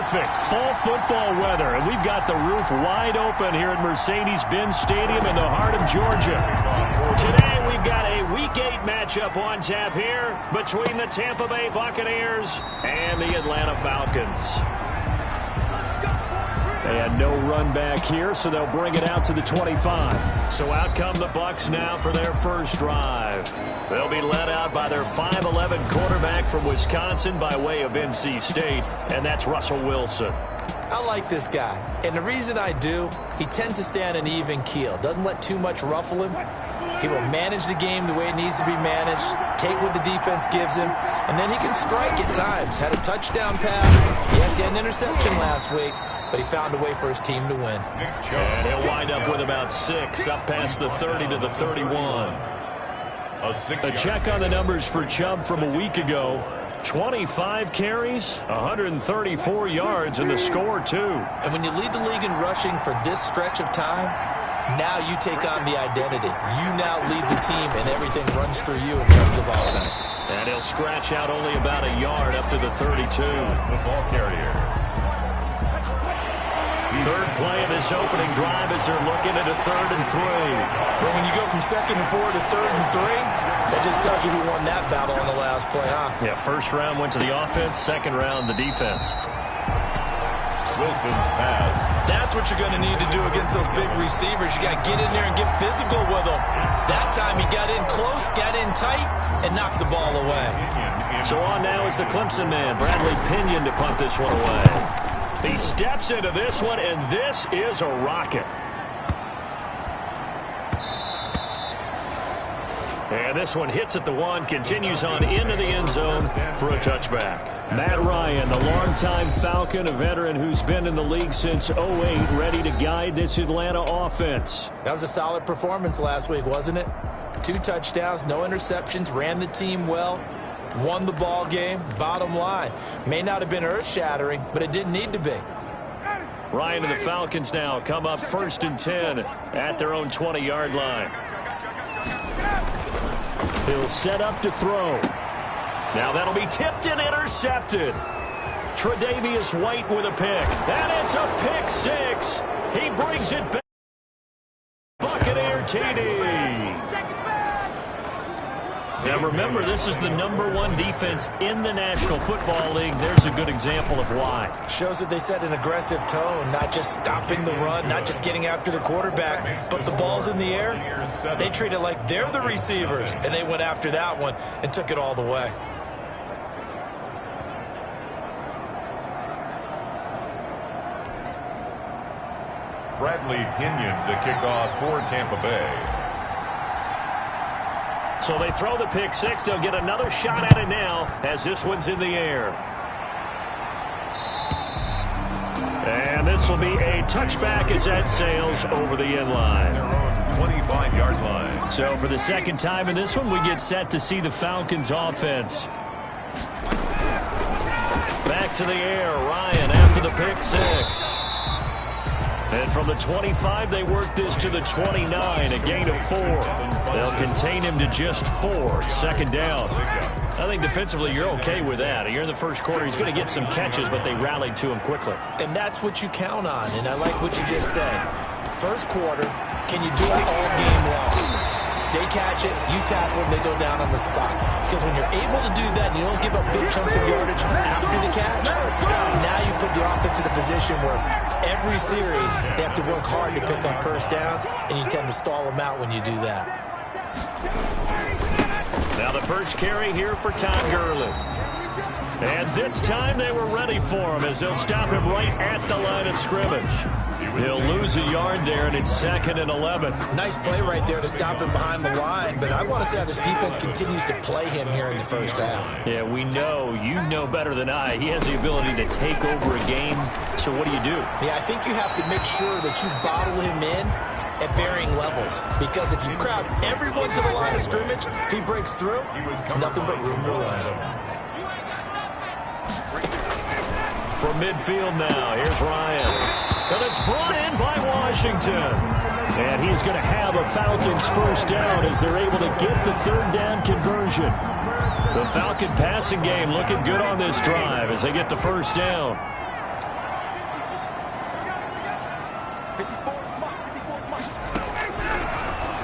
Perfect fall football weather, and we've got the roof wide open here at Mercedes-Benz Stadium in the heart of Georgia. Today we've got a Week 8 matchup on tap here between the Tampa Bay Buccaneers and the Atlanta Falcons. They had no run back here, so they'll bring it out to the 25. So out come the Bucs now for their first drive. They'll be led out by their 5'11" quarterback from Wisconsin by way of NC State, and that's Russell Wilson. I like this guy, and the reason I do, he tends to stay on an even keel. Doesn't let too much ruffle him. He will manage the game the way it needs to be managed, take what the defense gives him, and then he can strike at times. Had a touchdown pass. Yes, he had an interception last week, but he found a way for his team to win. And he'll wind up with about 6, up past the 30 to the 31. A check on the numbers for Chubb from a week ago. 25 carries, 134 yards, and the score, too. And when you lead the league in rushing for this stretch of time, now you take on the identity. You now lead the team, and everything runs through you in terms of offense. And he'll scratch out only about a yard up to the 32. The ball carrier. Third play of this opening drive as they're looking at a 3rd and 3. Well, when you go from 2nd and 4 to 3rd and 3, that just tells you who won that battle on the last play, huh? Yeah, first round went to the offense, second round the defense. Wilson's pass. That's what you're going to need to do against those big receivers. You got to get in there and get physical with them. That time he got in close, got in tight, and knocked the ball away. So on now is the Clemson man, Bradley Pinion, to punt this one away. He steps into this one, and this is a rocket. And this one hits at the 1, continues on into the end zone for a touchback. Matt Ryan, the longtime Falcon, a veteran who's been in the league since 08, ready to guide this Atlanta offense. That was a solid performance last week, wasn't it? 2 touchdowns, no interceptions, ran the team well, won the ball game. Bottom line, may not have been earth-shattering, but it didn't need to be. Ryan and the Falcons now come up 1st and 10 at their own 20-yard line. He'll set up to throw. Now that'll be tipped and intercepted. Tre'Davious White with a pick. And it's a pick 6. He brings it back. Buccaneer TD. Now remember, this is the #1 defense in the National Football League. There's a good example of why. Shows that they set an aggressive tone, not just stopping the run, not just getting after the quarterback, but the ball's in the air. They treat it like they're the receivers, and they went after that one and took it all the way. Bradley Pinion to kick off for Tampa Bay. So they throw the pick 6. They'll get another shot at it now as this one's in the air. And this will be a touchback as that sails over the end line. Their own 25-yard line. So for the second time in this one, we get set to see the Falcons offense. Back to the air. Ryan after the pick 6. And from the 25, they work this to the 29, a gain of 4. They'll contain him to just 4. 2nd down. I think defensively you're okay with that. You're in the first quarter. He's going to get some catches, but they rallied to him quickly. And that's what you count on, and I like what you just said. First quarter, can you do it all game long? They catch it, you tackle them, they go down on the spot. Because when you're able to do that and you don't give up big chunks of yardage after the catch, now you put the offense in a position where every series they have to work hard to pick up first downs, and you tend to stall them out when you do that. Now the first carry here for Todd Gurley. And this time they were ready for him as they'll stop him right at the line of scrimmage. He'll lose a yard there, and it's 2nd and 11. Nice play right there to stop him behind the line, but I want to see how this defense continues to play him here in the first half. Yeah, we know, you know better than I, he has the ability to take over a game. So what do you do? Yeah, I think you have to make sure that you bottle him in at varying levels, because if you crowd everyone to the line of scrimmage, if he breaks through, it's nothing but room to run. From midfield now, here's Ryan. And it's brought in by Washington. And he's going to have a Falcons first down as they're able to get the 3rd down conversion. The Falcon passing game looking good on this drive as they get the first down.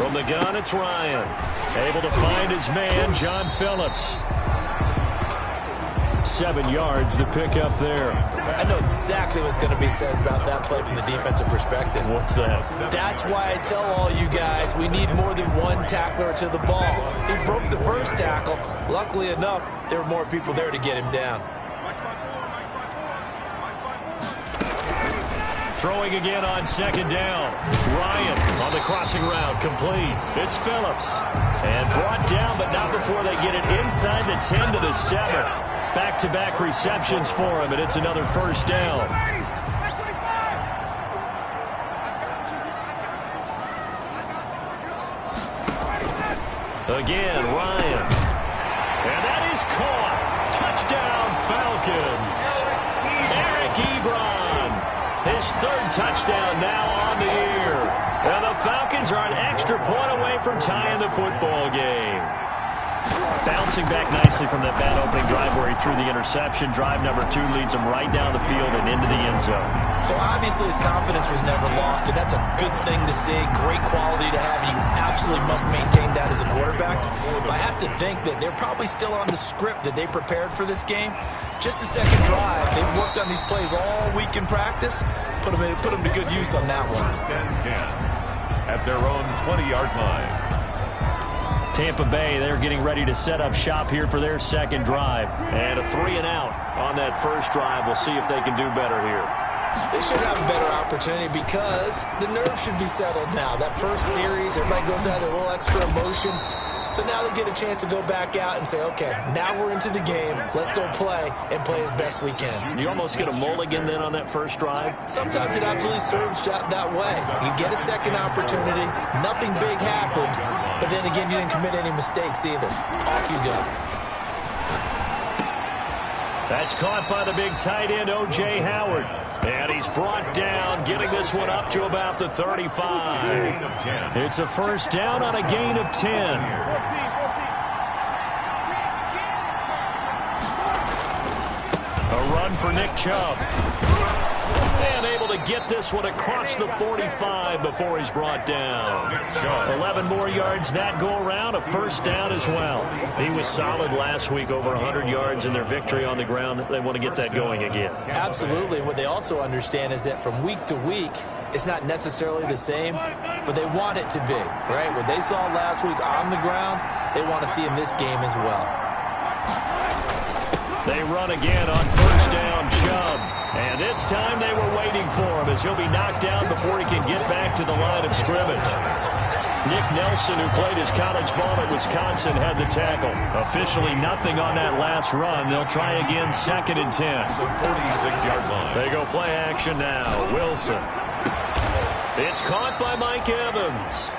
From the gun, it's Ryan. Able to find his man, John Phillips. 7 yards to pick up there. I know exactly what's going to be said about that play from the defensive perspective. What's that? That's why I tell all you guys we need more than one tackler to the ball. He broke the first tackle. Luckily enough, there were more people there to get him down. Throwing again on second down. Ryan on the crossing route, complete. It's Phillips. And brought down, but not before they get it inside the 10 to the 7. Back-to-back receptions for him, and it's another first down. Again, Ryan. And that is caught. Touchdown, Falcons. Eric Ebron. His 3rd touchdown now on the year. And the Falcons are an extra point away from tying the football game. Bouncing back nicely from that bad opening drive where he threw the interception. Drive number 2 leads him right down the field and into the end zone. So obviously his confidence was never lost, and that's a good thing to see. Great quality to have. You absolutely must maintain that as a quarterback. But I have to think that they're probably still on the script that they prepared for this game. Just the second drive. They've worked on these plays all week in practice. Put them to good use on that one. 10 at their own 20-yard line. Tampa Bay, they're getting ready to set up shop here for their second drive. And a 3 and out on that first drive. We'll see if they can do better here. They should have a better opportunity because the nerves should be settled now. That first series, everybody goes out with a little extra emotion. So now they get a chance to go back out and say, okay, now we're into the game. Let's go play and play as best we can. You almost get a mulligan then on that first drive? Sometimes it absolutely serves that way. You get a second opportunity. Nothing big happened. But then again, you didn't commit any mistakes either. Off you go. That's caught by the big tight end, O.J. Howard. And he's brought down, getting this one up to about the 35. It's a first down on a gain of 10. A run for Nick Chubb. And able to get this one across the 45 before he's brought down. 11 more yards that go around, a first down as well. He was solid last week, over 100 yards in their victory on the ground. They want to get that going again. Absolutely. What they also understand is that from week to week, it's not necessarily the same, but they want it to be, right? What they saw last week on the ground, they want to see in this game as well. They run again on first down, Chubb. And this time they were waiting for him as he'll be knocked down before he can get back to the line of scrimmage. Nick Nelson, who played his college ball at Wisconsin, had the tackle. Officially nothing on that last run. They'll try again, 2nd and 10. The 46-yard line. They go play action now. Wilson. It's caught by Mike Evans.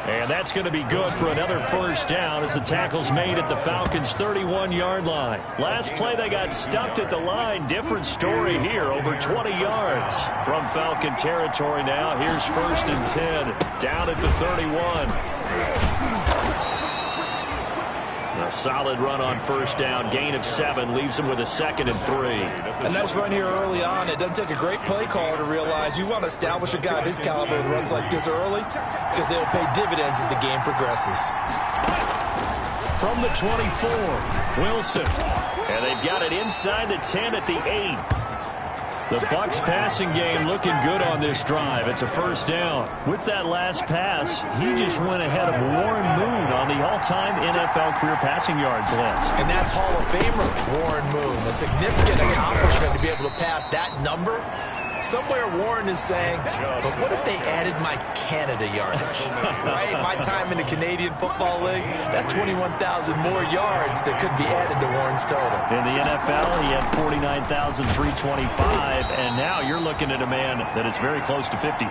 And that's going to be good for another first down as the tackle's made at the Falcons' 31-yard line. Last play, they got stuffed at the line. Different story here, over 20 yards. From Falcon territory now, here's 1st and 10, down at the 31. A solid run on first down, gain of 7, leaves them with a 2nd and 3. A nice run here early on. It doesn't take a great play caller to realize you want to establish a guy of his caliber with runs like this early because they'll pay dividends as the game progresses. From the 24, Wilson. And they've got it inside the 10 at the 8. The Bucs passing game looking good on this drive. It's a first down. With that last pass, he just went ahead of Warren Moon on the all-time NFL career passing yards list. And that's Hall of Famer Warren Moon. A significant accomplishment to be able to pass that number. Somewhere Warren is saying, but what if they added my Canada yardage? Right? My time in the Canadian Football League, that's 21,000 more yards that could be added to Warren's total. In the NFL, he had 49,325, and now you're looking at a man that is very close to 50,000.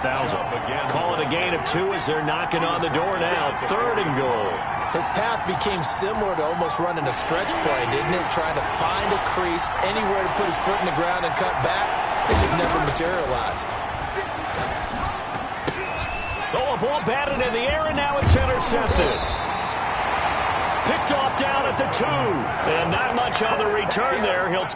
Call it a gain of 2 as they're knocking on the door now. 3rd and goal. His path became similar to almost running a stretch play, didn't it? Trying to find a crease, anywhere to put his foot in the ground and cut back. It just never materialized. Oh, a ball batted in the air, and now it's intercepted. Picked off down at the 2. And not much on the return there. He'll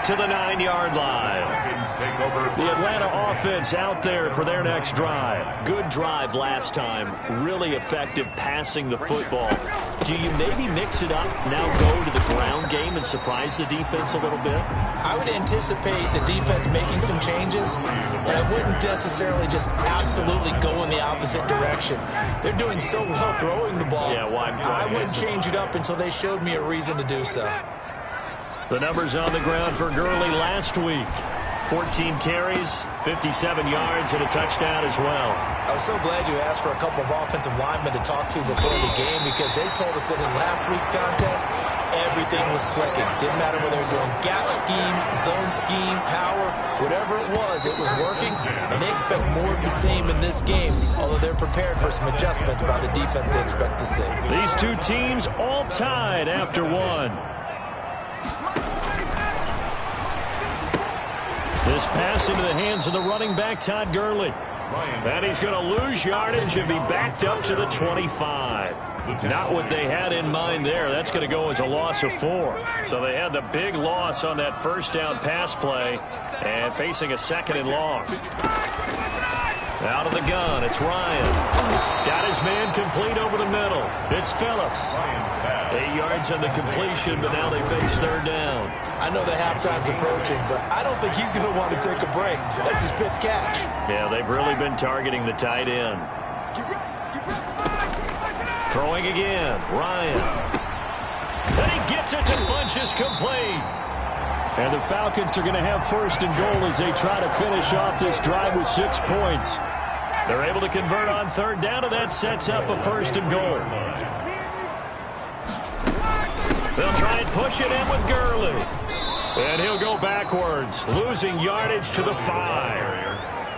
to the 9-yard line. Take over. The Atlanta offense out there for their next drive. Good drive last time. Really effective passing the football. Do you maybe mix it up, now go to the ground game and surprise the defense a little bit? I would anticipate the defense making some changes, but I wouldn't necessarily just absolutely go in the opposite direction. They're doing so well throwing the ball. Yeah, why? I wouldn't change it up until they showed me a reason to do so. The numbers on the ground for Gurley last week. 14 carries, 57 yards, and a touchdown as well. I was so glad you asked for a couple of offensive linemen to talk to before the game, because they told us that in last week's contest, everything was clicking. Didn't matter whether they were doing gap scheme, zone scheme, power, whatever it was working, and they expect more of the same in this game, although they're prepared for some adjustments by the defense they expect to see. These two teams all tied after one. This pass into the hands of the running back, Todd Gurley. And he's going to lose yardage and be backed up to the 25. Not what they had in mind there. That's going to go as a loss of 4. So they had the big loss on that first down pass play and facing a 2nd and long. Out of the gun, it's Ryan. Got his man complete over the middle. It's Phillips. 8 yards on the completion, but now they face 3rd down. I know the halftime's approaching, but I don't think he's going to want to take a break. That's his 5th catch. Yeah, they've really been targeting the tight end. Throwing again, Ryan. And he gets it to Funchess complete. And the Falcons are going to have 1st and goal as they try to finish off this drive with 6 points. They're able to convert on 3rd down, and that sets up a 1st and goal. They'll try and push it in with Gurley. And he'll go backwards, losing yardage to the 5.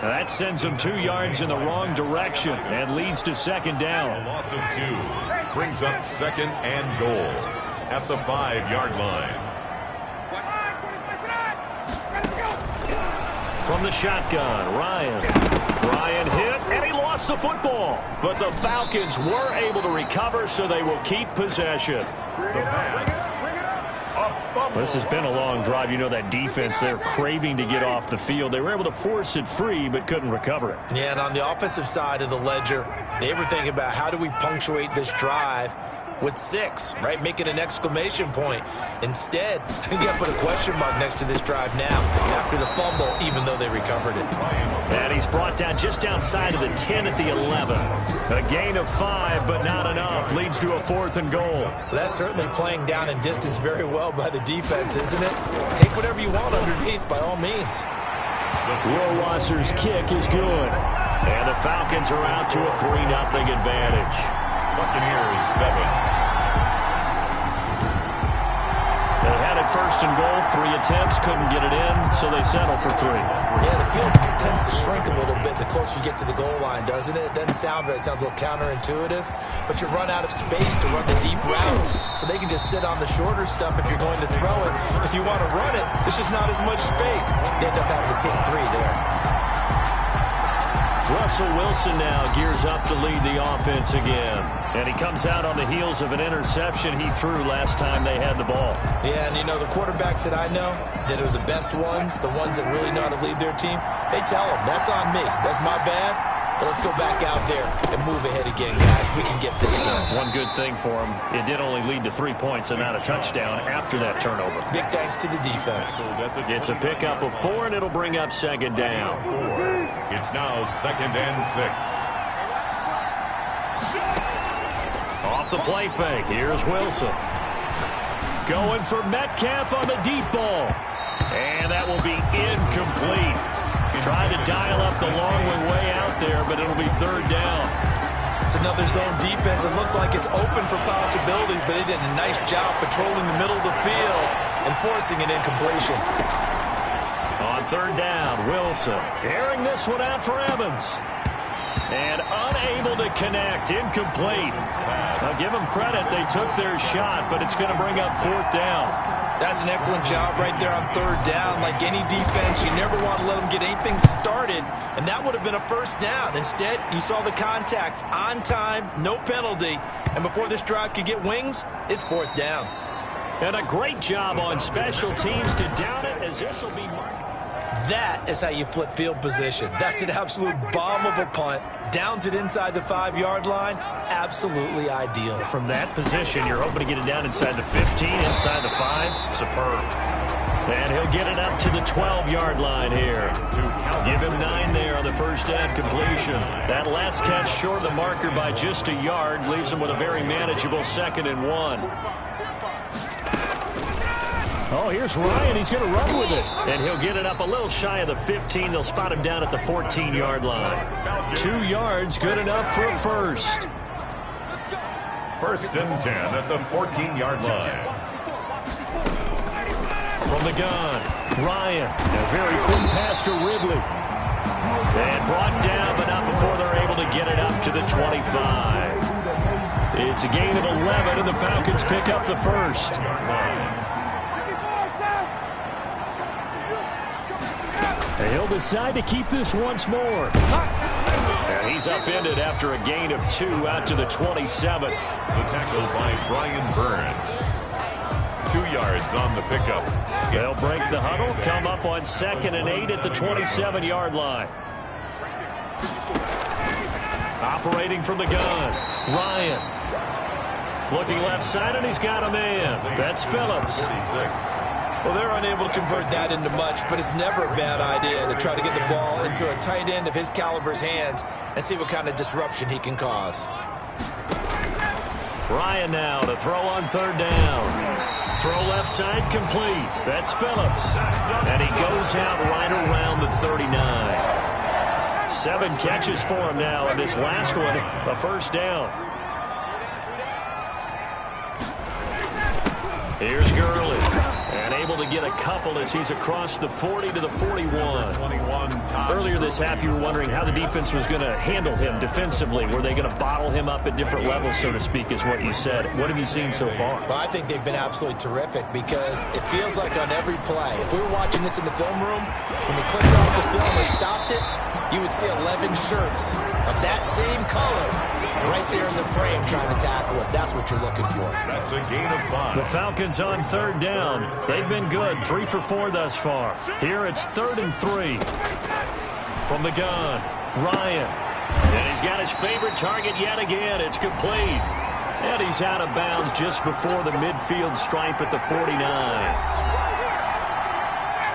That sends him 2 yards in the wrong direction and leads to 2nd down. A loss of 2 brings up 2nd and goal at the 5-yard line. From the shotgun, Ryan hit, and he lost the football. But the Falcons were able to recover, so they will keep possession. The pass. This has been a long drive. You know that defense, they're craving to get off the field. They were able to force it free, but couldn't recover it. Yeah, and on the offensive side of the ledger, they were thinking about how do we punctuate this drive with 6, right? Make it an exclamation point. Instead, you got to put a question mark next to this drive now after the fumble, even though they recovered it. And he's brought down just outside of the 10 at the 11. A gain of 5, but not enough. Leads to a 4th and goal. Well, that's certainly playing down in distance very well by the defense, isn't it? Take whatever you want underneath, by all means. Will Wasser's kick is good. And the Falcons are out to a 3-0 advantage. Buccaneers 7. They had it 1st and goal, 3 attempts, couldn't get it in, so they settle for 3. Yeah, the field tends to shrink a little bit the closer you get to the goal line, doesn't it? It doesn't sound right. It sounds a little counterintuitive, but you run out of space to run the deep routes, so they can just sit on the shorter stuff if you're going to throw it. If you want to run it, there's just not as much space. They end up having to take 3 there. Russell Wilson now gears up to lead the offense again. And he comes out on the heels of an interception he threw last time they had the ball. Yeah, and you know, the quarterbacks that I know that are the best ones, the ones that really know how to lead their team, they tell them, that's on me. That's my bad. But let's go back out there and move ahead again, guys. We can get this done. One good thing for him, it did only lead to 3 points and not a touchdown after that turnover. Big thanks to the defense. It's a pickup of 4, and it'll bring up 2nd down. It's now 2nd and 6. Off the play fake, here's Wilson. Going for Metcalf on the deep ball. And that will be incomplete. Trying to dial up the long way out there, but it'll be 3rd down. It's another zone defense. It looks like it's open for possibilities, but they did a nice job patrolling the middle of the field and forcing an incompletion. On 3rd down, Wilson airing this one out for Evans. And unable to connect, incomplete. I'll give them credit, they took their shot, but it's going to bring up 4th down. That's an excellent job right there on 3rd down. Like any defense, you never want to let them get anything started, and that would have been a 1st down. Instead, you saw the contact on time, no penalty, and before this drive could get wings, it's 4th down. And a great job on special teams to down it, as this will be marked. That is how you flip field position. That's an absolute bomb of a punt. Downs it inside the 5-yard line. Absolutely ideal. From that position, you're hoping to get it down inside the 15, inside the 5. Superb. And he'll get it up to the 12-yard line here. Give him 9 there on the first down completion. That last catch short of the marker by just a yard leaves him with a very manageable 2nd and 1. Oh, here's Ryan. He's going to run with it. And he'll get it up a little shy of the 15. They'll spot him down at the 14-yard line. 2 yards, good enough for a first. 1st and 10 at the 14-yard line. From the gun, Ryan. A very quick pass to Ridley. And brought down, but not before they're able to get it up to the 25. It's a gain of 11, and the Falcons pick up the first. And he'll decide to keep this once more. And he's upended after a gain of 2 out to the 27. The tackle by Brian Burns. 2 yards on the pickup. They'll break the huddle, come up on 2nd and 8 at the 27-yard line. Operating from the gun, Ryan. Looking left side, and he's got a man. That's Phillips. 36. Well, they're unable to convert that into much, but it's never a bad idea to try to get the ball into a tight end of his caliber's hands and see what kind of disruption he can cause. Ryan now to throw on 3rd down. Throw left side complete. That's Phillips. And he goes out right around the 39. 7 catches for him now, and this last one, a first down. Here's Gurley. And able to get a couple as he's across the 40 to the 41. Earlier this half, you were wondering how the defense was going to handle him defensively. Were they going to bottle him up at different levels, so to speak, is what you said. What have you seen so far? Well, I think they've been absolutely terrific because it feels like on every play, if we were watching this in the film room, when they clicked off the film or stopped it, you would see 11 shirts of that same color right there in the frame trying to tackle it. That's what you're looking for. That's a gain of 5. The Falcons on 3rd down. They've been good, 3 for 4 thus far. Here it's 3rd and 3. From the gun, Ryan. And he's got his favorite target yet again. It's complete. And he's out of bounds just before the midfield stripe at the 49.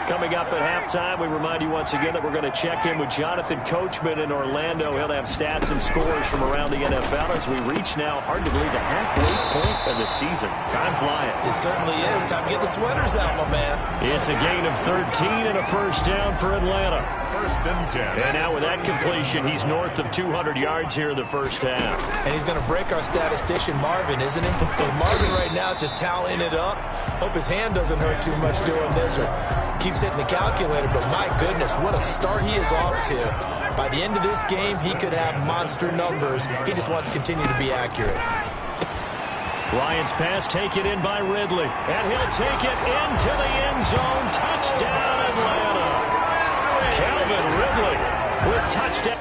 Coming up at halftime, we remind you once again that we're going to check in with Jonathan Coachman in Orlando. He'll have stats and scores from around the NFL as we reach now, hard to believe, the halfway point of the season. Time flying. It certainly is. Time to get the sweaters out, my man. It's a gain of 13 and a first down for Atlanta. 1st and 10. And now with that completion, he's north of 200 yards here in the first half. And he's going to break our statistician, Marvin, isn't he? And Marvin right now is just tallying it up. Hope his hand doesn't hurt too much doing this or keeps hitting the calculator. But my goodness, what a start he is off to. By the end of this game, he could have monster numbers. He just wants to continue to be accurate. Ryan's pass taken in by Ridley. And he'll take it into the end zone. Touchdown, Atlanta. Calvin Ridley with touchdown.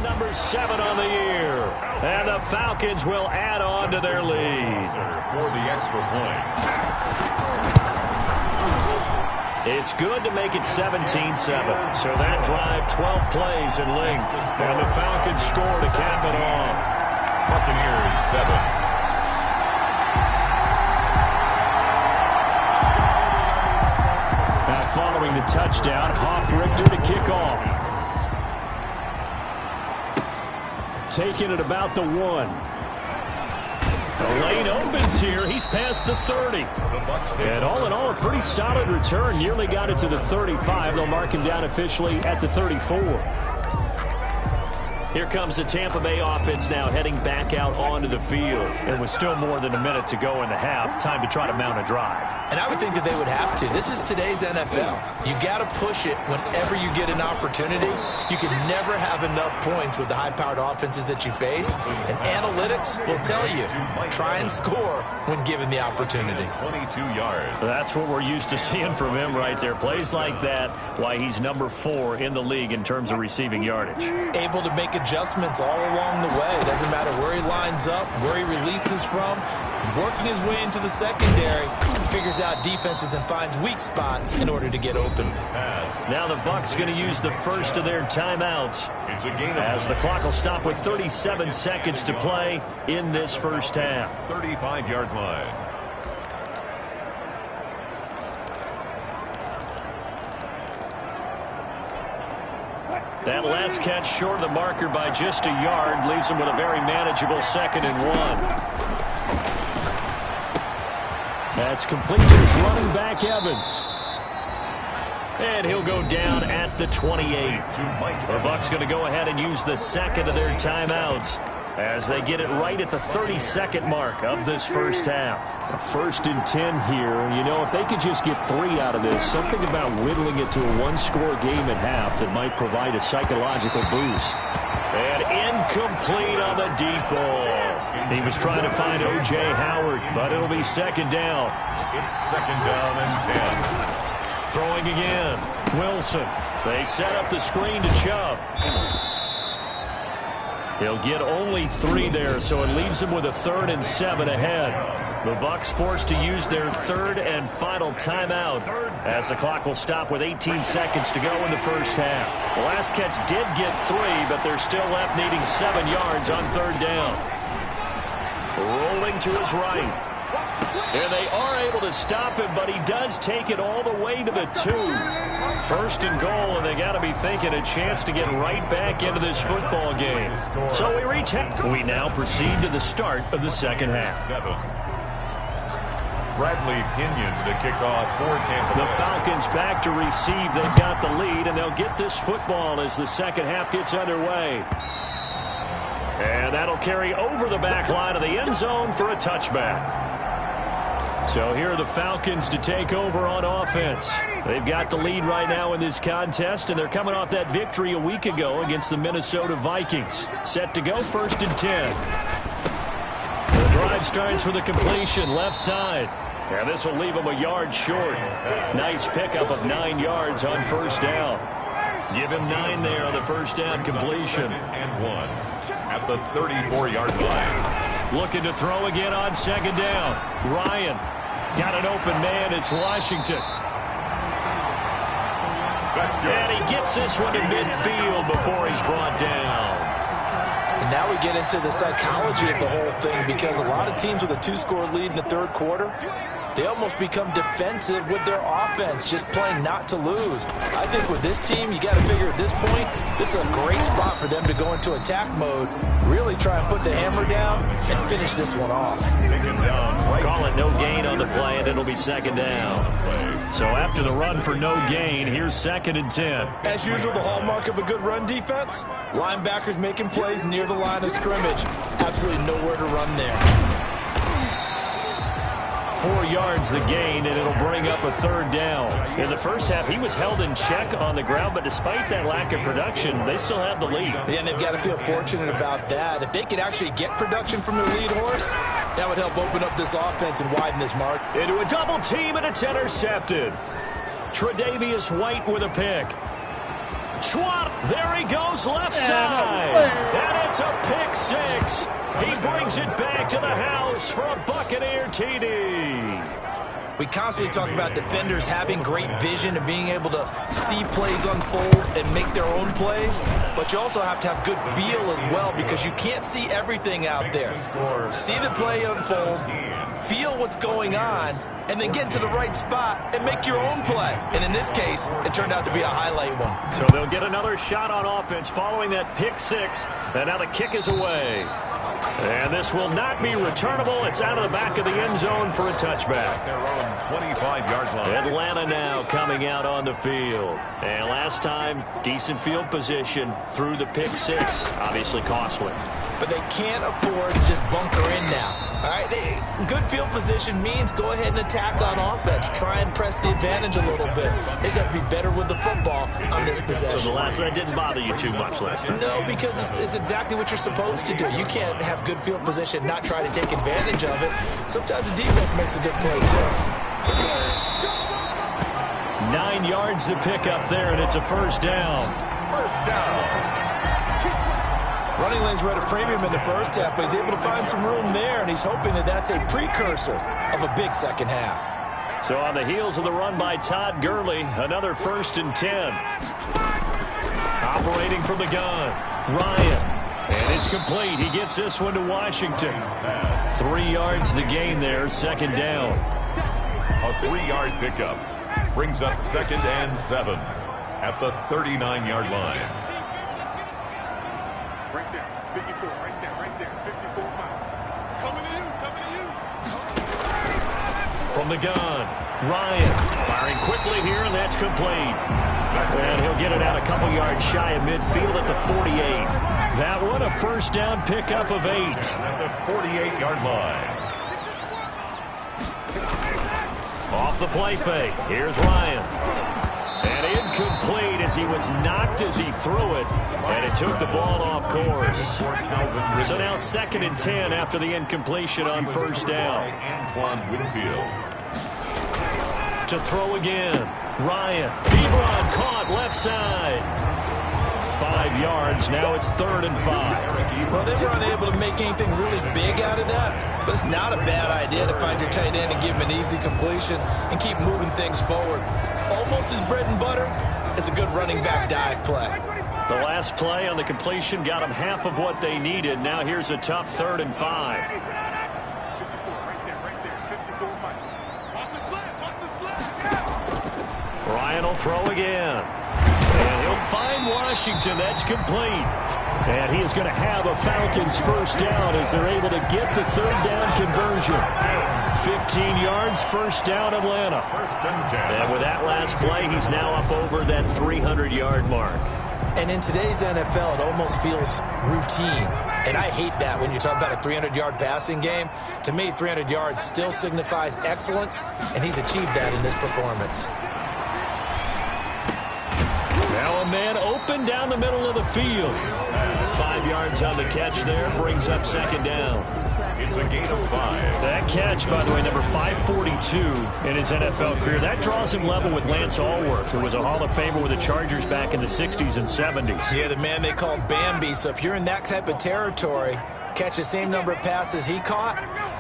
Number 7 on the year. And the Falcons will add on to their lead. For the extra point. It's good to make it 17-7. So that drive, 12 plays in length. And the Falcons score to cap it off. Buccaneers 7. Now following the touchdown, Hoff-Richter to kick off. Taking it about the 1. The lane opens here. He's past the 30. And all in all, a pretty solid return. Nearly got it to the 35. They'll mark him down officially at the 34. Here comes the Tampa Bay offense now heading back out onto the field. There was still more than a minute to go in the half. Time to try to mount a drive. And I would think that they would have to. This is today's NFL. You got to push it whenever you get an opportunity. You can never have enough points with the high-powered offenses that you face. And analytics will tell you, try and score when given the opportunity. 22 yards. That's what we're used to seeing from him right there. Plays like that, why he's number 4 in the league in terms of receiving yardage. Able to make adjustments all along the way. Doesn't matter where he lines up, where he releases from. Working his way into the secondary, figures out defenses and finds weak spots in order to get open. Now the Bucs going to use the first of their timeouts It's a gain as the clock will stop with 37 seconds to play in this first half. 35-yard line. That last catch short of the marker by just a yard leaves him with a very manageable 2nd and 1. That's complete to his running back, Evans. And he'll go down at the 28. The Bucs going to go ahead and use the second of their timeouts as they get it right at the 32nd mark of this first half. A 1st and 10 here. You know, if they could just get 3 out of this, something about whittling it to a one-score game at half that might provide a psychological boost. And incomplete on the deep ball. He was trying to find O.J. Howard, but it'll be 2nd down. It's 2nd down and 10. Throwing again. Wilson. They set up the screen to Chubb. He'll get only 3 there, so it leaves him with a 3rd and 7 ahead. The Bucs forced to use their 3rd and final timeout as the clock will stop with 18 seconds to go in the first half. The last catch did get 3, but they're still left needing 7 yards on 3rd down. Rolling to his right. And they are able to stop him, but he does take it all the way to the 2. 1st and goal, and they got to be thinking a chance to get right back into this football game. So we reach half. We now proceed to the start of the second half. Bradley Pinion to kick off for Tampa Bay. The Falcons back to receive. They've got the lead, and they'll get this football as the second half gets underway. And that'll carry over the back line of the end zone for a touchback. So here are the Falcons to take over on offense. They've got the lead right now in this contest, and they're coming off that victory a week ago against the Minnesota Vikings. Set to go 1st and 10. The drive starts with a completion left side. And this will leave them a yard short. Nice pickup of 9 yards on 1st down. Give him 9 there on the 1st down completion. And 1 at the 34-yard line. Looking to throw again on 2nd down. Ryan got an open man. It's Washington. And he gets this one to midfield before he's brought down. And now we get into the psychology of the whole thing, because a lot of teams with a 2-score lead in the 3rd quarter, they almost become defensive with their offense, just playing not to lose. I think with this team, you got to figure at this point, this is a great spot for them to go into attack mode, really try and put the hammer down and finish this one off. Call it no gain on the play, and it'll be 2nd down. So after the run for no gain, here's 2nd and 10. As usual, the hallmark of a good run defense, linebackers making plays near the line of scrimmage. Absolutely nowhere to run there. 4 yards the gain, and it'll bring up a 3rd down. In the first half, he was held in check on the ground, but despite that lack of production, they still have the lead. Yeah, and they've got to feel fortunate about that. If they could actually get production from their lead horse, that would help open up this offense and widen this mark. Into a double team, and it's intercepted. Tre'Davious White with a pick. Schwab, there he goes left side. And it's a pick 6. He brings it back to the house for a Buccaneer TD. We constantly talk about defenders having great vision and being able to see plays unfold and make their own plays, but you also have to have good feel as well, because you can't see everything out there. See the play unfold, feel what's going on, and then get to the right spot and make your own play. And in this case, it turned out to be a highlight one. So they'll get another shot on offense following that pick 6, and now the kick is away. And this will not be returnable. It's out of the back of the end zone for a touchback. Their own 25-yard line. Atlanta now coming out on the field. And last time, decent field position through the pick six. Obviously costly. But they can't afford to just bunker in now. All right, good field position means go ahead and attack on offense. Try and press the advantage a little bit. They just have to be better with the football on this possession. So the last one didn't bother you too much last time? No, because it's exactly what you're supposed to do. You can't have good field position, not try to take advantage of it. Sometimes the defense makes a good play, too. 9 yards to pick up there, and it's a first down. First down. Running lanes were at a premium in the first half, but he's able to find some room there, and he's hoping that that's a precursor of a big second half. So on the heels of the run by Todd Gurley, another 1st and 10. Operating from the gun, Ryan. And it's complete. He gets this one to Washington. 3 yards the gain there, 2nd down. A 3-yard pickup brings up 2nd and 7 at the 39-yard line. Right there, 54, right there, 54 mile. Coming to you. From the gun, Ryan firing quickly here, and that's complete. And he'll get it out a couple yards shy of midfield at the 48. That one, a 1st down pickup of 8. At the 48-yard line. Off the play fake, here's Ryan. And incomplete as he was knocked as he threw it. And it took the ball off course. So now 2nd and 10 after the incompletion on 1st down. Antoine Winfield. To throw again. Ryan. Ebron caught left side. 5 yards. Now it's 3rd and 5. Well, they were unable to make anything really big out of that, but it's not a bad idea to find your tight end and give him an easy completion and keep moving things forward. Almost his bread and butter is a good running back dive play. The last play on the completion got them half of what they needed. Now here's a tough 3rd and 5. Right there, 54 mile. Watch the slap. Ryan will throw again. And he'll find Washington. That's complete. And he is going to have a Falcons 1st down as they're able to get the 3rd down conversion. 15 yards, 1st down Atlanta. 1st and 10. And with that last play, he's now up over that 300-yard mark. And in today's NFL, it almost feels routine. And I hate that when you talk about a 300-yard passing game. To me, 300 yards still signifies excellence, and he's achieved that in this performance. Now a man open down the middle of the field. 5 yards on the catch there, brings up 2nd down. It's a gain of 5. That catch, by the way, number 542 in his NFL career. That draws him level with Lance Allworth, who was a Hall of Famer with the Chargers back in the 60s and 70s. Yeah, the man they called Bambi. So if you're in that type of territory, catch the same number of passes he caught,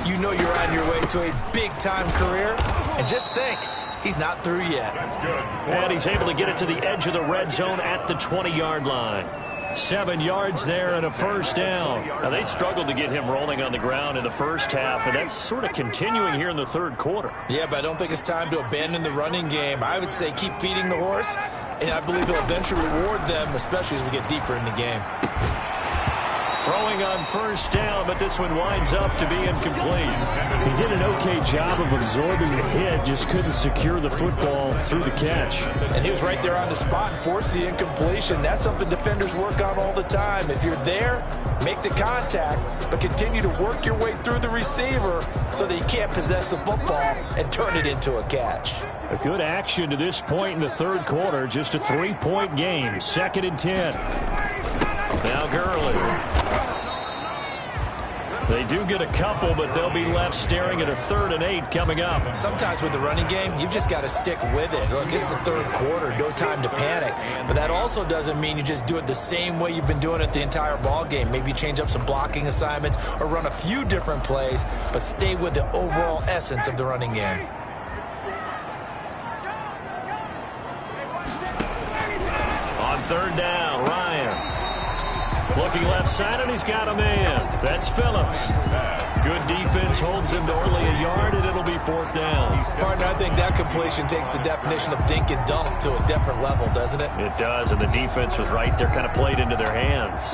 you know you're on your way to a big-time career. And just think, he's not through yet. That's good. And he's able to get it to the edge of the red zone at the 20-yard line. 7 yards there and a 1st down. Now, they struggled to get him rolling on the ground in the first half, and that's sort of continuing here in the 3rd quarter. Yeah, but I don't think it's time to abandon the running game. I would say keep feeding the horse, and I believe he'll eventually reward them, especially as we get deeper in the game. Throwing on 1st down, but this one winds up to be incomplete. He did an okay job of absorbing the hit, just couldn't secure the football through the catch. And he was right there on the spot and forced the incompletion. That's something defenders work on all the time. If you're there, make the contact, but continue to work your way through the receiver so that he can't possess the football and turn it into a catch. A good action to this point in the 3rd quarter. Just a 3-point game. 2nd and 10. Now Gurley. They do get a couple, but they'll be left staring at a 3rd and 8 coming up. Sometimes with the running game, you've just got to stick with it. Look, it's the 3rd quarter, no time to panic. But that also doesn't mean you just do it the same way you've been doing it the entire ball game. Maybe change up some blocking assignments or run a few different plays, but stay with the overall essence of the running game. On 3rd down, Ryan. Looking left side, and he's got a man. That's Phillips. Good defense holds him to only a yard, and it'll be 4th down. Partner, I think that completion takes the definition of dink and dunk to a different level, doesn't it? It does, and the defense was right there, kind of played into their hands.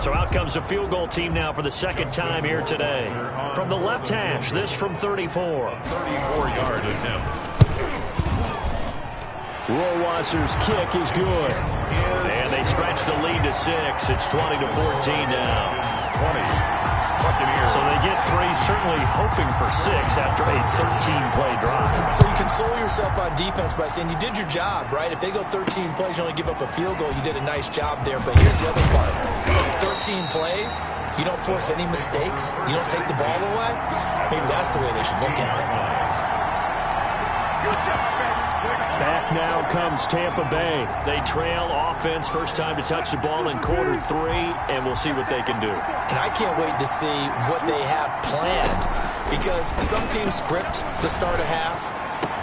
So out comes the field goal team now for the second time here today. From the left hash, this from 34. 34-yard attempt. Rohrwasser's kick is good. And they stretch the lead to 6. It's 20-14 now. 20. Buccaneers. So they get 3, certainly hoping for 6 after a 13-play drive. So you console yourself on defense by saying you did your job, right? If they go 13 plays, you only give up a field goal, you did a nice job there. But here's the other part. 13 plays, you don't force any mistakes, you don't take the ball away. Maybe that's the way they should look at it. Back now comes Tampa Bay. They trail offense, first time to touch the ball in quarter 3, and we'll see what they can do. And I can't wait to see what they have planned, because some teams script to start a half.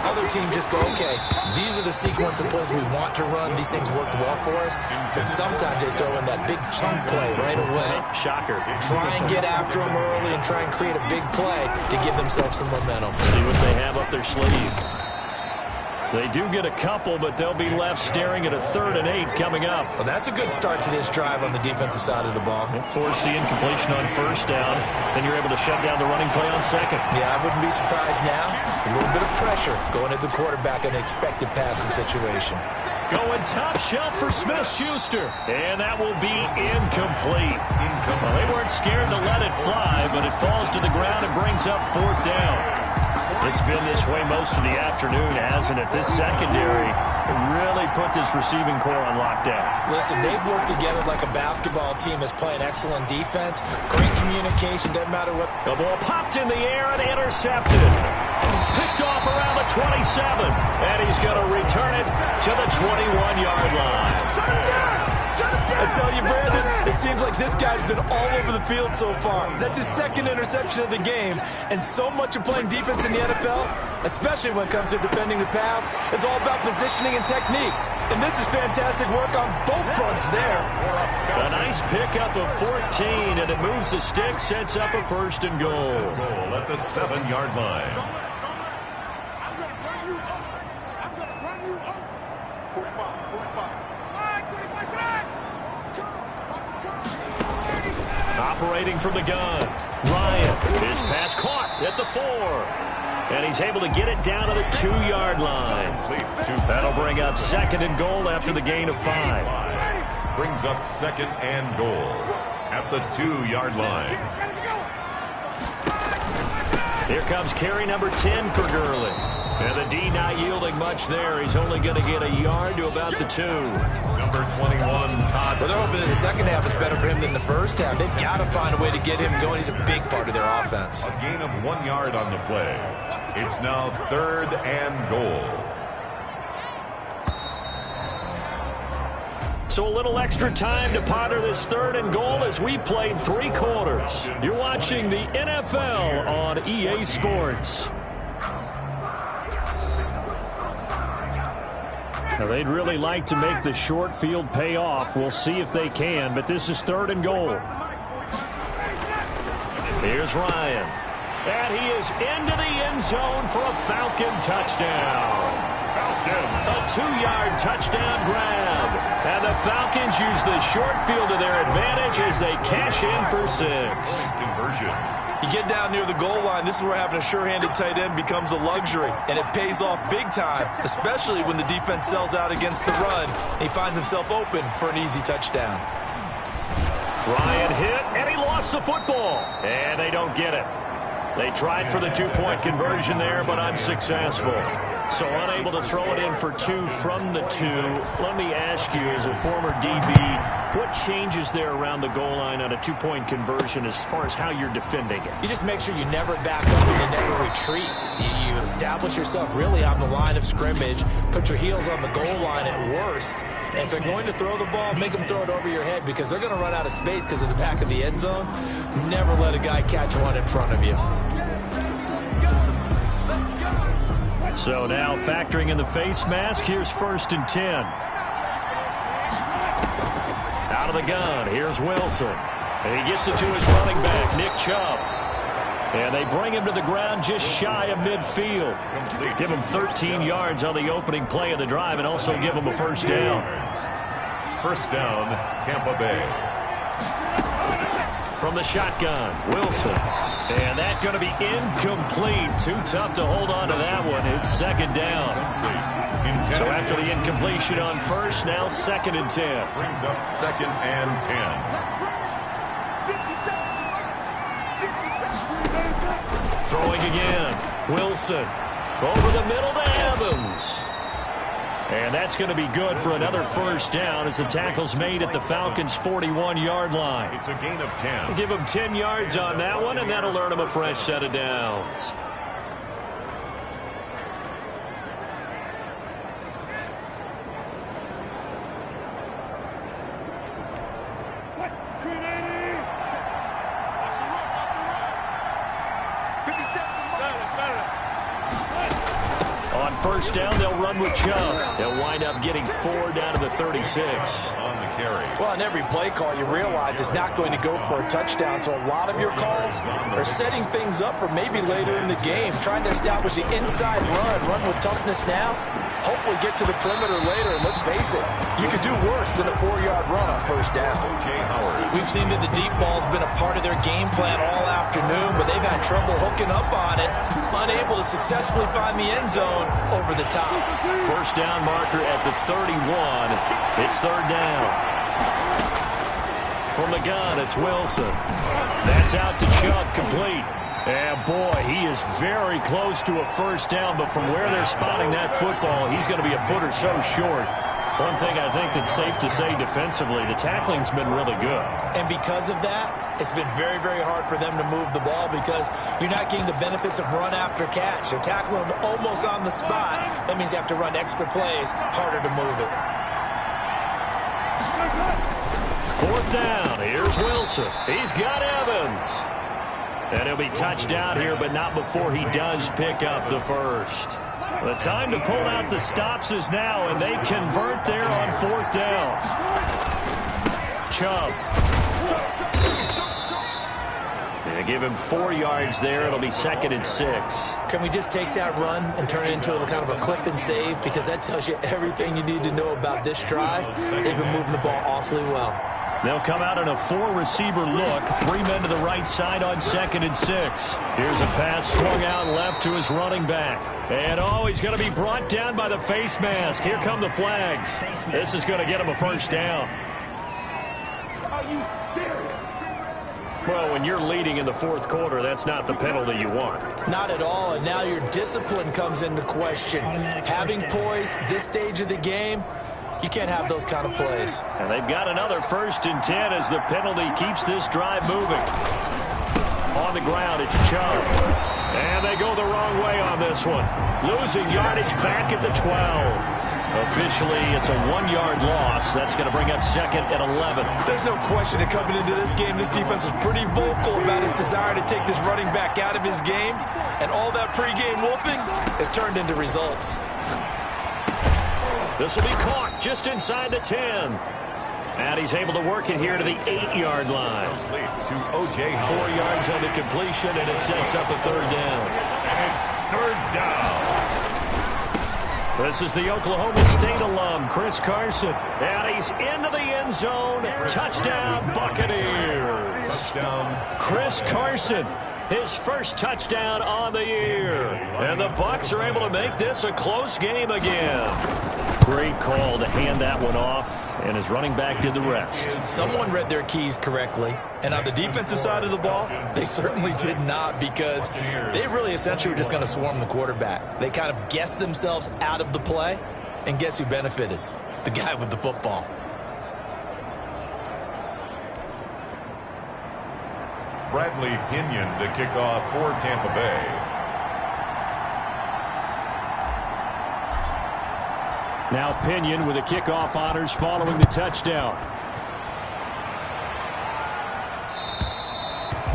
Other teams just go, okay, these are the sequence of plays we want to run. These things worked well for us. And sometimes they throw in that big chunk play right away. Shocker. Try and get after them early and try and create a big play to give themselves some momentum. See what they have up their sleeve. They do get a couple, but they'll be left staring at a 3rd and 8 coming up. Well, that's a good start to this drive on the defensive side of the ball. They'll force the incompletion on first down. Then you're able to shut down the running play on second. Yeah, I wouldn't be surprised now. A little bit of pressure going at the quarterback in an expected passing situation. Going top shelf for Smith-Schuster. And that will be incomplete. Well, they weren't scared to let it fly, but it falls to the ground and brings up 4th down. It's been this way most of the afternoon, hasn't it? This secondary really put this receiving core on lockdown. Listen, they've worked together like a basketball team that's playing excellent defense. Great communication, doesn't matter what. The ball popped in the air and intercepted. Picked off around the 27. And he's going to return it to the 21-yard line. I tell you, Brandon, it seems like this guy's been all over the field so far. That's his 2nd interception of the game. And so much of playing defense in the NFL, especially when it comes to defending the pass, is all about positioning and technique. And this is fantastic work on both fronts there. A nice pickup of 14, and it moves the stick, sets up a 1st and goal. Goal at the 7-yard line. I'm going to run you over. I'm going to run you over. 45, 45. Operating from the gun. Ryan, his pass caught at the 4. And he's able to get it down to the 2-yard line. That'll bring up 2nd and goal after the gain of 5. Brings up 2nd and goal at the 2-yard line. Here comes carry number 10 for Gurley. And the D not yielding much there. He's only going to get a yard to about the 2. Number 21, Todd. Well, they're hoping that the second half is better for him than the first half. They've got to find a way to get him going. He's a big part of their offense. A gain of 1 yard on the play. It's now 3rd and goal. So a little extra time to ponder this 3rd and goal as we played 3 quarters. You're watching the NFL on EA Sports. Now, they'd really like to make the short field pay off. We'll see if they can, but this is 3rd and goal. Here's Ryan. And he is into the end zone for a Falcon touchdown. A 2-yard touchdown grab. And the Falcons use the short field to their advantage as they cash in for 6. Conversion. You get down near the goal line, this is where having a sure-handed tight end becomes a luxury, and it pays off big time, especially when the defense sells out against the run, and he finds himself open for an easy touchdown. Ryan hit, and he lost the football, and they don't get it. They tried for the 2-point conversion there, but unsuccessful. So unable to throw it in for 2 from the 2. Let me ask you, as a former DB, what changes there around the goal line on a 2-point conversion as far as how you're defending it? You just make sure you never back up and you never retreat. You establish yourself really on the line of scrimmage, put your heels on the goal line at worst, and if they're going to throw the ball, make them throw it over your head because they're going to run out of space because in the back of the end zone, never let a guy catch one in front of you. So now factoring in the face mask, here's 1st and 10. Out of the gun, here's Wilson. And he gets it to his running back, Nick Chubb. And they bring him to the ground just shy of midfield. Give him 13 yards on the opening play of the drive and also give him a 1st down. 1st down, Tampa Bay. from the shotgun. Wilson. And that's going to be incomplete. Too tough to hold on to that one. It's second down. So after the incompletion on first, now second and 10. Brings up second and 10. Throwing again. Wilson. Over the middle to Evans. And that's going to be good for another first down as the tackle's made at the Falcons' 41-yard line. It's a gain of 10. We'll give them 10 yards on that one, and that'll earn them a fresh set of downs. First down, they'll run with Chubb. They'll wind up getting 4 down to the 36. On the carry. Well, on every play call, you realize it's not going to go for a touchdown, so a lot of your calls are setting things up for maybe later in the game, trying to establish the inside run with toughness now, hopefully get to the perimeter later, and let's face it, you could do worse than a 4-yard run on first down. We've seen that the deep ball's been a part of their game plan all afternoon, but they've had trouble hooking up on it, unable to successfully find the end zone over the top. First down marker at the 31. It's third down. From the gun, it's Wilson. That's out to Chubb, complete. And boy, he is very close to a first down, but from where they're spotting that football, he's going to be a foot or so short. One thing I think that's safe to say defensively, the tackling's been really good. And because of that, it's been very, very hard for them to move the ball because you're not getting the benefits of run after catch. They're tackling them almost on the spot. That means you have to run extra plays, harder to move it. Fourth down, here's Wilson. He's got Evans. And he'll be touched down here, but not before he does pick up the first. The time to pull out the stops is now, and they convert there on fourth down. Chubb. They give him 4 yards there. It'll be second and 6. Can we just take that run and turn it into a kind of a clip and save? Because that tells you everything you need to know about this drive. They've been moving the ball awfully well. They'll come out in a 4-receiver look. 3 men to the right side on second and 6. Here's a pass swung out left to his running back. And oh, he's going to be brought down by the face mask. Here come the flags. This is going to get him a first down. Are you serious? Well, when you're leading in the fourth quarter, that's not the penalty you want. Not at all, and now your discipline comes into question. Having poise this stage of the game, you can't have those kind of plays. And they've got another first and 10 as the penalty keeps this drive moving. On the ground, it's Chubb. And they go the wrong way on this one. Losing yardage back at the 12. Officially, it's a 1-yard loss. That's going to bring up second and 11. There's no question that coming into this game, this defense was pretty vocal about his desire to take this running back out of his game. And all that pregame wolfing has turned into results. This will be caught just inside the 10. And he's able to work it here to the 8-yard line. To O.J. 4 yards on the completion, and it sets up a third down. And it's third down. This is the Oklahoma State alum, Chris Carson. And he's into the end zone. Touchdown, Buccaneers. Touchdown. Chris Carson, his first touchdown on the year. And the Bucs are able to make this a close game again. Great call to hand that one off, and his running back did the rest. Someone read their keys correctly, and on the defensive side of the ball, they certainly did not, because they really essentially were just going to swarm the quarterback. They kind of guessed themselves out of the play, and guess who benefited? The guy with the football. Bradley Pinion to kick off for Tampa Bay. Now Pinion with the kickoff honors following the touchdown.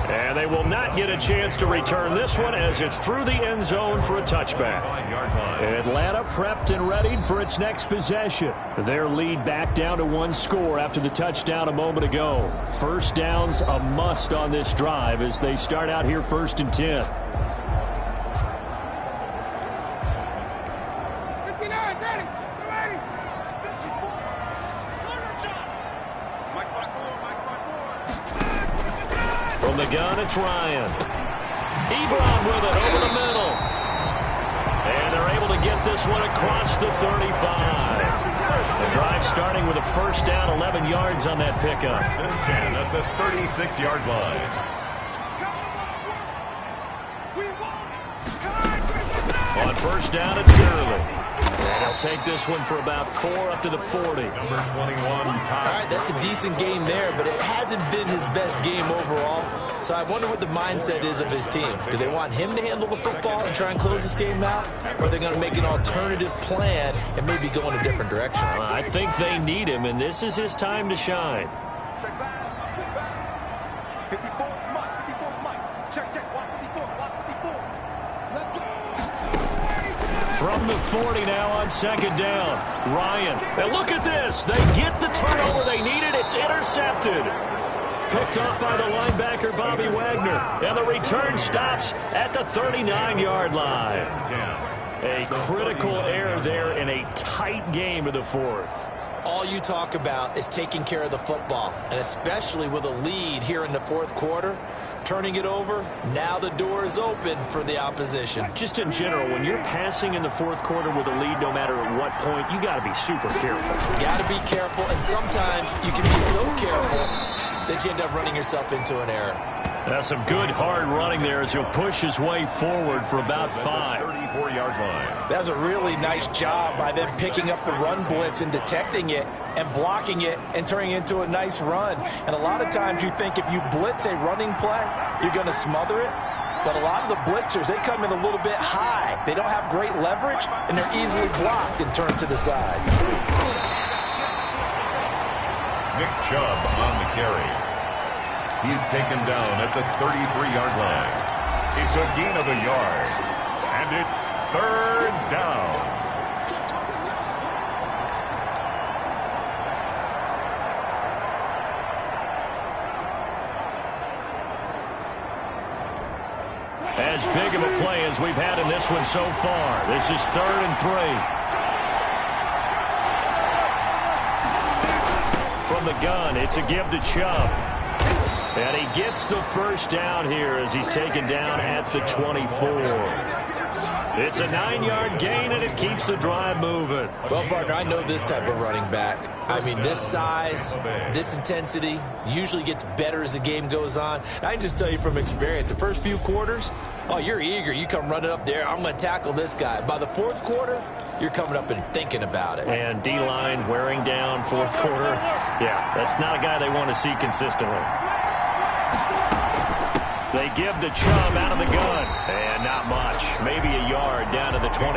And they will not get a chance to return this one as it's through the end zone for a touchback. Atlanta prepped and readied for its next possession. Their lead back down to 1 score after the touchdown a moment ago. First down's a must on this drive as they start out here first and 10. gun, it's Ryan. Ebron with it over the middle. And they're able to get this one across the 35. The drive starting with a first down, 11 yards on that pickup. 10 at the 36-yard line. On first down, it's Gurley. And he'll take this one for about 4 up to the 40. Number 21, All right, that's a decent game there, but it hasn't been his best game overall. So I wonder what the mindset is of his team. Do they want him to handle the football and try and close this game out? Or are they going to make an alternative plan and maybe go in a different direction? I think they need him, and this is his time to shine. Check back. 54, Mike. 54, Mike. Check. Watch 54. Watch 54. Let's go. From the 40 now on second down. Ryan. And look at this. They get the turnover they needed. It's intercepted. Picked off by the linebacker, Bobby Wagner. And the return stops at the 39-yard line. A critical error there in a tight game of the fourth. All you talk about is taking care of the football, and especially with a lead here in the fourth quarter, turning it over, now the door is open for the opposition. Just in general, when you're passing in the fourth quarter with a lead, no matter at what point, you got to be super careful. Got to be careful, and sometimes you can be so careful that you end up running yourself into an error. That's some good hard running there as he'll push his way forward for about 5. 34-yard line. That was a really nice job by them picking up the run blitz and detecting it and blocking it and turning it into a nice run. And a lot of times you think if you blitz a running play, you're going to smother it. But a lot of the blitzers, they come in a little bit high. They don't have great leverage, and they're easily blocked and turned to the side. Nick Chubb on the carry. He's taken down at the 33-yard line. It's a gain of a yard. And it's third down. As big of a play as we've had in this one so far. This is 3rd and 3. From the gun, it's a give to Chubb. And he gets the first down here as he's taken down at the 24. It's a 9-yard gain, and it keeps the drive moving. Well, partner, I know this type of running back. I mean, this size, this intensity usually gets better as the game goes on. I can just tell you from experience, the first few quarters, oh, you're eager. You come running up there, I'm going to tackle this guy. By the fourth quarter, you're coming up and thinking about it. And D-line wearing down fourth quarter. Yeah, that's not a guy they want to see consistently. They give the Chubb out of the gun. And not much. Maybe a yard down to the 23.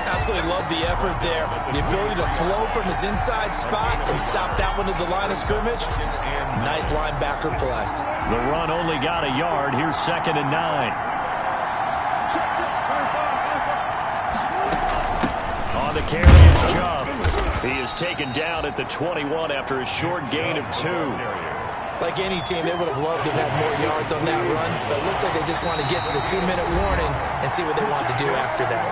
Absolutely love the effort there. The ability to flow from his inside spot and stop that one at the line of scrimmage. Nice linebacker play. The run only got a yard. Here's 2nd and 9. On the carry, it's Chubb. He is taken down at the 21 after a short gain of 2. Like any team, they would have loved to have had more yards on that run, but it looks like they just want to get to the 2-minute warning and see what they want to do after that.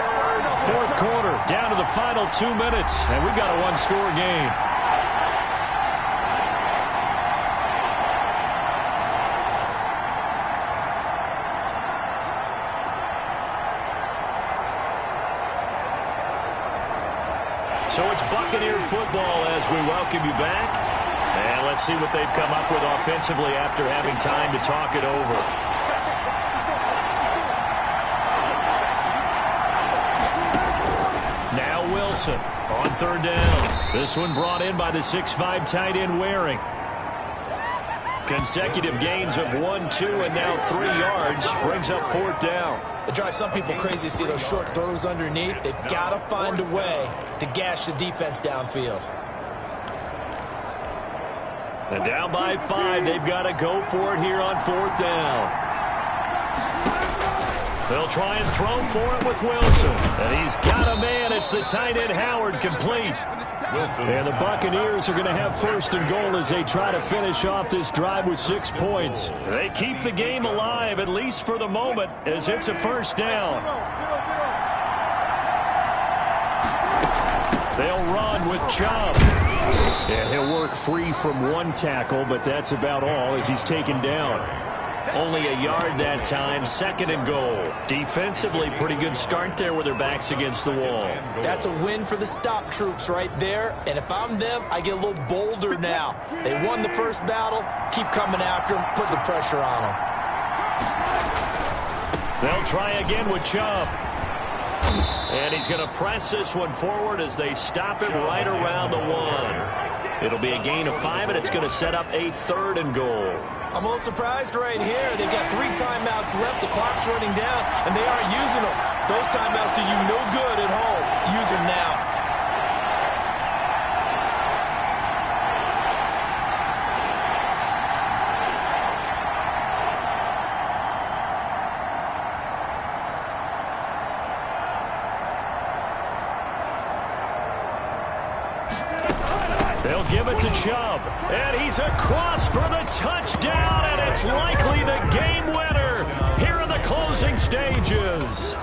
Fourth quarter, down to the final 2 minutes, and we've got a one-score game. So it's Buccaneer football as we welcome you back. And let's see what they've come up with offensively after having time to talk it over. Now Wilson on 3rd down. This one brought in by the 6'5" tight end Waring. Consecutive gains of 1, 2, and now 3 yards brings up 4th down. It drives some people crazy to see those short throws underneath. They've got to find a way to gash the defense downfield. And down by 5, they've got to go for it here on 4th down. They'll try and throw for it with Wilson. And he's got a man. It's the tight end Howard complete. And the Buccaneers are going to have 1st and goal as they try to finish off this drive with 6 points. They keep the game alive, at least for the moment, as it's a 1st down. They'll run with Chubb. And he'll work free from one tackle, but that's about all as he's taken down. Only a yard that time, 2nd and goal. Defensively, pretty good start there with their backs against the wall. That's a win for the stop troops right there. And if I'm them, I get a little bolder now. They won the first battle. Keep coming after them. Put the pressure on them. They'll try again with Chubb. And he's going to press this one forward as they stop him right around the 1. It'll be a gain of 5, and it's going to set up a 3rd and goal. I'm a little surprised right here. They've got 3 timeouts left. The clock's running down, and they aren't using them. Those timeouts do you no good at home. Use them now. They'll give it to Chubb, and he's across for the touchdown, and it's likely the game winner here in the closing stages.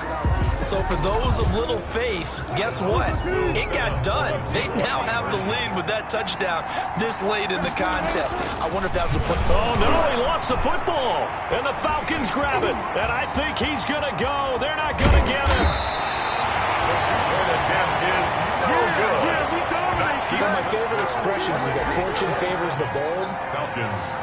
So for those of little faith, guess what? It got done. They now have the lead with that touchdown this late in the contest. I wonder if that was a put. Oh, no, he lost the football, and the Falcons grab it, and I think he's going to go. They're not going to get him. The attempt is no good. One of my favorite expressions is that fortune favors the bold.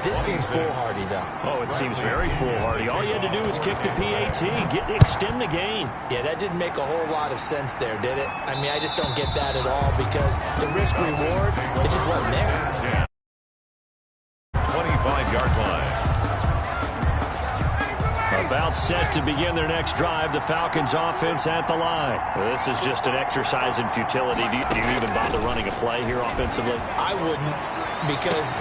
This seems foolhardy, though. Oh, it seems very foolhardy. All you had to do was kick the PAT, extend the game. Yeah, that didn't make a whole lot of sense there, did it? I mean, I just don't get that at all because the risk-reward, it just wasn't there. 25-yard line. About set to begin their next drive, the Falcons offense at the line. Well, this is just an exercise in futility. Do you even bother running a play here offensively? I wouldn't, because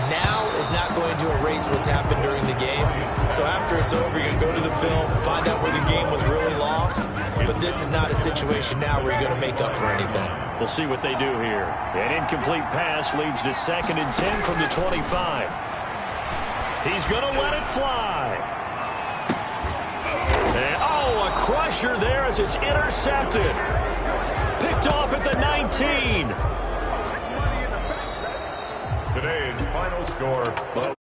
now is not going to erase what's happened during the game. So after it's over, you can go to the film, find out where the game was really lost. But this is not a situation now where you're going to make up for anything. We'll see what they do here. An incomplete pass leads to 2nd and 10 from the 25. He's going to let it fly. And, oh, a crusher there as it's intercepted. Picked off at the 19. Today's final score, the